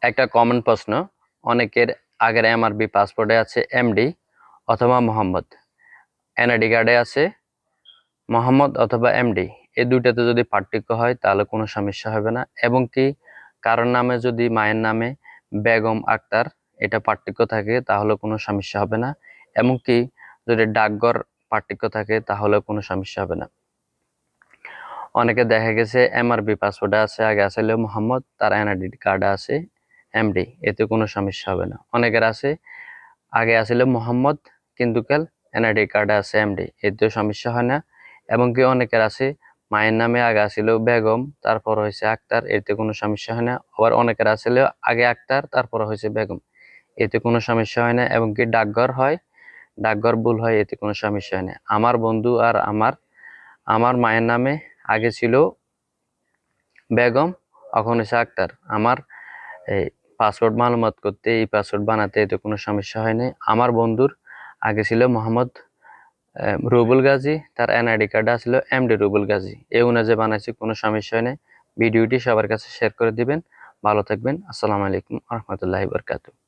একটা কমন প্রশ্ন, অনেকের আগের এমআরবি পাসপোর্টে আছে এমডি অথবা মোহাম্মদ, এনআইডি কার্ডে আছে মোহাম্মদ অথবা এমডি। এই দুইটাতে যদি পার্থক্য হয় তাহলে কোনো সমস্যা হবে না, এবং কি কারোর নামে যদি মায়ের নামে বেগম আক্তার এটা পার্থক্য থাকে তাহলে কোনো সমস্যা হবে না, এবং কি যদি ডাকঘর পার্থক্য থাকে তাহলে কোনো সমস্যা হবে না। অনেকে দেখা গেছে এমআরবি পাসপোর্টে আছে আগে আসলে মোহাম্মদ, তার এনআইডি কার্ডে আছে এমডি, এতে কোনো সমস্যা হবে না। অনেকের আছে আগে আসলে মোহাম্মদ কিন্তু কাল এনআইডি কার্ডে আছে এমডি, এতেও সমস্যা হয় না। এবং কি অনেকের আছে মায়ের নামে আগে আসলে বেগম তারপর হয়েছে আক্তার, এতে কোনো সমস্যা হয় না। আবার অনেকের আসলে আগে আক্তার তারপর হয়েছে বেগম, এতে কোনো সমস্যা হয় না। এবং কি ডাকঘর হয়, ডাকঘর ভুল হয়, এতে কোনো সমস্যা হয় না। আমার বন্ধু আর আমার আমার মায়ের নামে আগে ছিল বেগম, এখন হচ্ছে আক্তার। আমার এই পাসওয়ার্ড মালুমাত করতে, এই পাসওয়ার্ড বানাতে এতে কোনো সমস্যা হয়নি। আমার বন্ধুর আগে ছিল মোহাম্মদ রুবুল গাজী, তার এনআইডি কার্ডে ছিল এমডি রুবুল গাজী, এই অনুযায়ী বানাইছি, কোনো সমস্যা হয়নি। ভিডিওটি সবার কাছে শেয়ার করে দিবেন। ভালো থাকবেন। আসসালামু আলাইকুম রহমতুল্লাহি বরকাতুহু।